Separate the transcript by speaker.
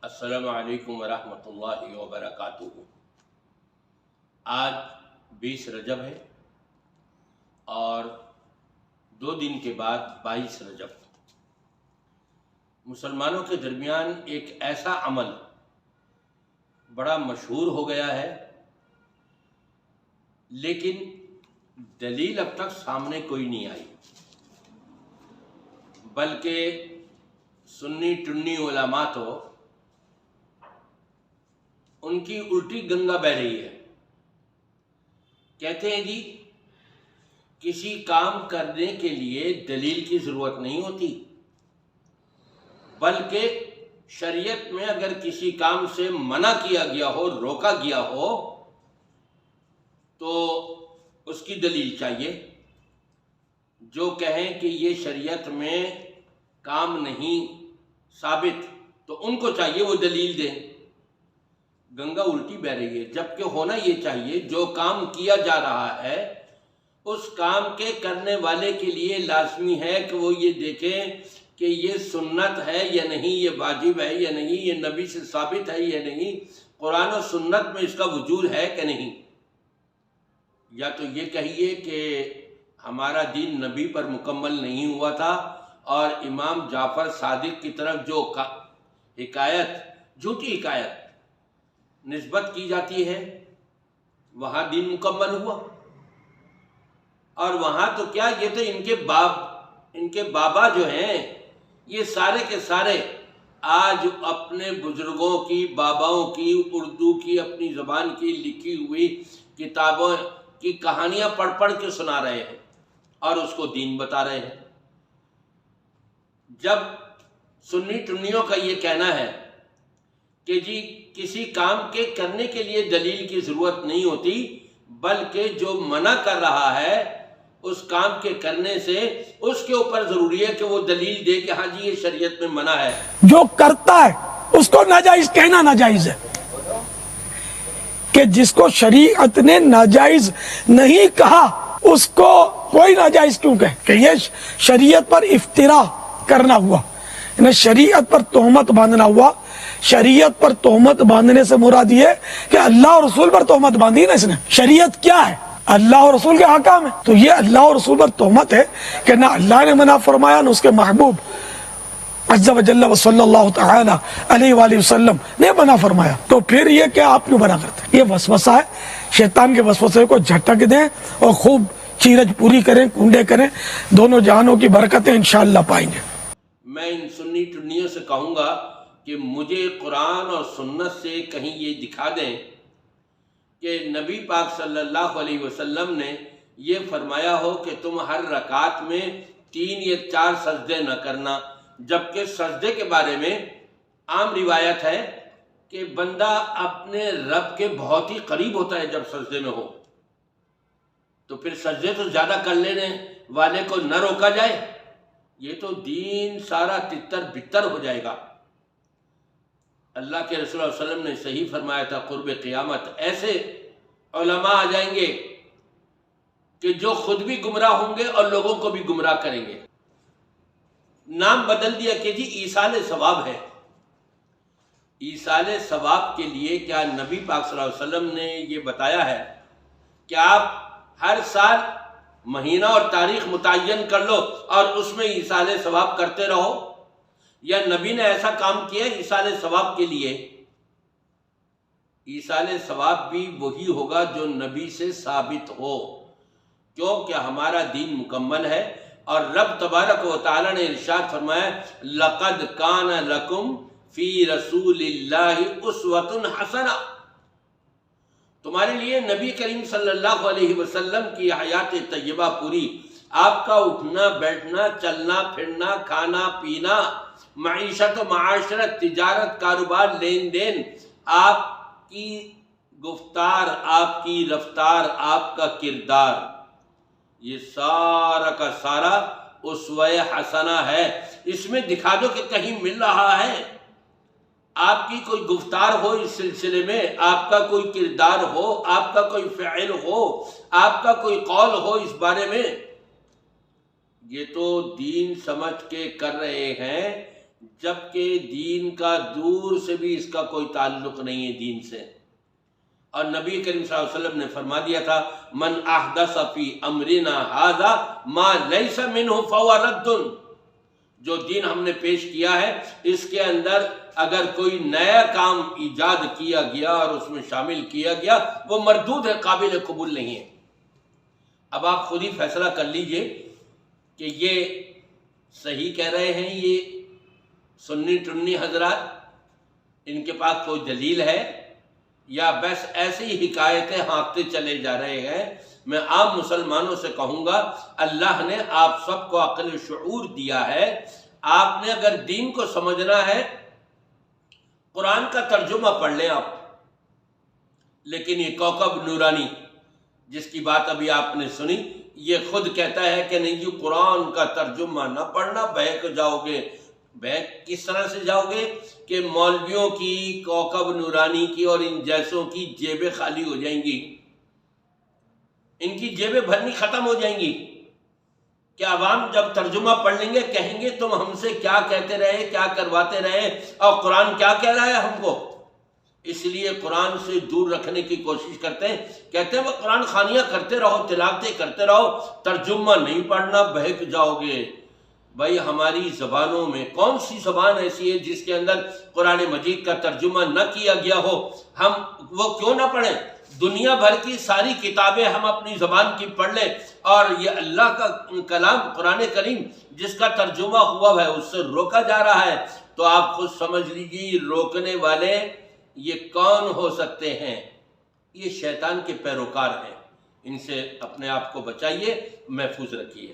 Speaker 1: السلام علیکم ورحمۃ اللہ وبرکاتہ۔ آج 20 رجب ہے اور 2 دن کے بعد 22 رجب۔ مسلمانوں کے درمیان ایک ایسا عمل بڑا مشہور ہو گیا ہے، لیکن دلیل اب تک سامنے کوئی نہیں آئی، بلکہ سنی ٹنی علماء تو ان کی الٹی گنگا بہہ رہی ہے۔ کہتے ہیں جی کسی کام کرنے کے لیے دلیل کی ضرورت نہیں ہوتی، بلکہ شریعت میں اگر کسی کام سے منع کیا گیا ہو، روکا گیا ہو، تو اس کی دلیل چاہیے۔ جو کہیں کہ یہ شریعت میں کام نہیں ثابت، تو ان کو چاہیے وہ دلیل دیں۔ گنگا الٹی بہہ رہی ہے، جبکہ ہونا یہ چاہیے جو کام کیا جا رہا ہے اس کام کے کرنے والے کے لیے لازمی ہے کہ وہ یہ دیکھیں کہ یہ سنت ہے یا نہیں، یہ واجب ہے یا نہیں، یہ نبی سے ثابت ہے یا نہیں، قرآن و سنت میں اس کا وجود ہے کہ نہیں۔ یا تو یہ کہیے کہ ہمارا دین نبی پر مکمل نہیں ہوا تھا، اور امام جعفر صادق کی طرف جو حکایت، جھوٹی حکایت نسبت کی جاتی ہے، وہاں دین مکمل ہوا، اور وہاں تو کیا، یہ تو ان کے بابا جو ہیں یہ سارے کے سارے آج اپنے بزرگوں کی، باباؤں کی، اردو کی، اپنی زبان کی لکھی ہوئی کتابوں کی کہانیاں پڑھ پڑھ کے سنا رہے ہیں اور اس کو دین بتا رہے ہیں۔ جب سنی ٹنیوں کا یہ کہنا ہے کہ جی کسی کام کے کرنے کے لیے دلیل کی ضرورت نہیں ہوتی، بلکہ جو منع کر رہا ہے اس کام کے کرنے سے اس کے اوپر ضروری ہے کہ وہ دلیل دے کہ ہاں جی یہ شریعت میں منع ہے۔
Speaker 2: جو کرتا ہے اس کو ناجائز کہنا ناجائز ہے، کہ جس کو شریعت نے ناجائز نہیں کہا اس کو کوئی ناجائز کیوں کہے، کہ یہ شریعت پر افترا کرنا ہوا، یعنی شریعت پر تہمت باندھنا ہوا۔ شریعت پر تہمت باندھنے سے مراد یہ کہ اللہ اور رسول پر تہمت باندھی نا اس نے۔ شریعت کیا ہے؟ اللہ اور رسول کے حکام ہے، تو یہ اللہ اور رسول پر تہمت ہے کہ نہ اللہ نے منع فرمایا نہ اس کے محبوب عز و جل و صلی اللہ تعالی علیہ وآلہ وسلم نے منع فرمایا، تو پھر یہ کہ آپ کیوں منع کرتے ہیں؟ یہ وسوسہ ہے، شیطان کے وسوسے کو جھٹک دیں اور خوب چیرج پوری کریں، کنڈے کریں، دونوں جہانوں کی برکتیں انشاءاللہ پائیں گے۔
Speaker 1: میں ان سنی ٹنیوں سے کہوں گا کہ مجھے قرآن اور سنت سے کہیں یہ دکھا دیں کہ نبی پاک صلی اللہ علیہ وسلم نے یہ فرمایا ہو کہ تم ہر رکعت میں 3 یا 4 سجدے نہ کرنا، جبکہ سجدے کے بارے میں عام روایت ہے کہ بندہ اپنے رب کے بہت ہی قریب ہوتا ہے جب سجدے میں ہو، تو پھر سجدے تو زیادہ کر لینے والے کو نہ روکا جائے، یہ تو دین سارا تتر بتر ہو جائے گا۔ اللہ کے رسول صلی اللہ علیہ وسلم نے صحیح فرمایا تھا، قرب قیامت ایسے علماء آ جائیں گے کہ جو خود بھی گمراہ ہوں گے اور لوگوں کو بھی گمراہ کریں گے۔ نام بدل دیا کہ جی ایصال ثواب ہے۔ ایصال ثواب کے لیے کیا نبی پاک صلی اللہ علیہ وسلم نے یہ بتایا ہے کہ آپ ہر سال مہینہ اور تاریخ متعین کر لو اور اس میں ایصال ثواب کرتے رہو؟ یا نبی نے ایسا کام کیا ایصال ثواب کے لیے؟ ایصال ثواب بھی وہی ہوگا جو نبی سے ثابت ہو، کیونکہ ہمارا دین مکمل ہے، اور رب تبارک و تعالی نے ارشاد فرمایا لَقَدْ كَانَ لَكُمْ فِي رَسُولِ اللَّهِ أُسْوَةٌ حَسَنَةٌ۔ تمہارے لیے نبی کریم صلی اللہ علیہ وسلم کی حیات طیبہ پوری، آپ کا اٹھنا بیٹھنا، چلنا پھرنا، کھانا پینا، معیشت و معاشرت، تجارت، کاروبار، لین دین، آپ کی گفتار، آپ کی رفتار، آپ کا کردار، یہ سارا کا سارا اسوہ حسنہ ہے۔ اس میں دکھا دو کہ کہیں مل رہا ہے، آپ کی کوئی گفتار ہو اس سلسلے میں، آپ کا کوئی کردار ہو، آپ کا کوئی فعل ہو، آپ کا کوئی قول ہو اس بارے میں۔ یہ تو دین سمجھ کے کر رہے ہیں، جبکہ دین کا دور سے بھی اس کا کوئی تعلق نہیں ہے دین سے۔ اور نبی کریم صلی اللہ علیہ وسلم نے فرما دیا تھا من احدث فی امرنا ھذا ما لیس منہ فہو رد، جو دین ہم نے پیش کیا ہے اس کے اندر اگر کوئی نیا کام ایجاد کیا گیا اور اس میں شامل کیا گیا وہ مردود ہے، قابل قبول نہیں ہے۔ اب آپ خود ہی فیصلہ کر لیجئے کہ یہ صحیح کہہ رہے ہیں یہ سنی ٹنی حضرات، ان کے پاس کوئی دلیل ہے یا بس ایسی ہی حکایتیں ہانکتے چلے جا رہے ہیں۔ میں عام مسلمانوں سے کہوں گا اللہ نے آپ سب کو عقل و شعور دیا ہے، آپ نے اگر دین کو سمجھنا ہے قرآن کا ترجمہ پڑھ لیں آپ۔ لیکن یہ کوکب نورانی جس کی بات ابھی آپ نے سنی، یہ خود کہتا ہے کہ نہیں جی قرآن کا ترجمہ نہ پڑھنا، بہک جاؤ گے۔ بہک کس طرح سے جاؤ گے کہ مولویوں کی، کوکب نورانی کی اور ان جیسوں کی جیبیں خالی ہو جائیں گی، ان کی جیبیں بھرنی ختم ہو جائیں گی کہ عوام جب ترجمہ پڑھ لیں گے کہیں گے تم ہم سے کیا کہتے رہے، کیا کرواتے رہے، اور قرآن کیا کہہ رہا ہے ہم کو۔ اس لیے قرآن سے دور رکھنے کی کوشش کرتے ہیں، کہتے ہیں وہ قرآن خوانیاں کرتے رہو، تلاوتیں کرتے رہو، ترجمہ نہیں پڑھنا، بہک جاؤ گے۔ بھائی ہماری زبانوں میں کون سی زبان ایسی ہے جس کے اندر قرآن مجید کا ترجمہ نہ کیا گیا ہو؟ ہم وہ کیوں نہ پڑھیں؟ دنیا بھر کی ساری کتابیں ہم اپنی زبان کی پڑھ لیں، اور یہ اللہ کا کلام قرآن کریم جس کا ترجمہ ہوا ہے اس سے روکا جا رہا ہے، تو آپ خود سمجھ لیجیے روکنے والے یہ کون ہو سکتے ہیں؟ یہ شیطان کے پیروکار ہیں، ان سے اپنے آپ کو بچائیے، محفوظ رکھیے۔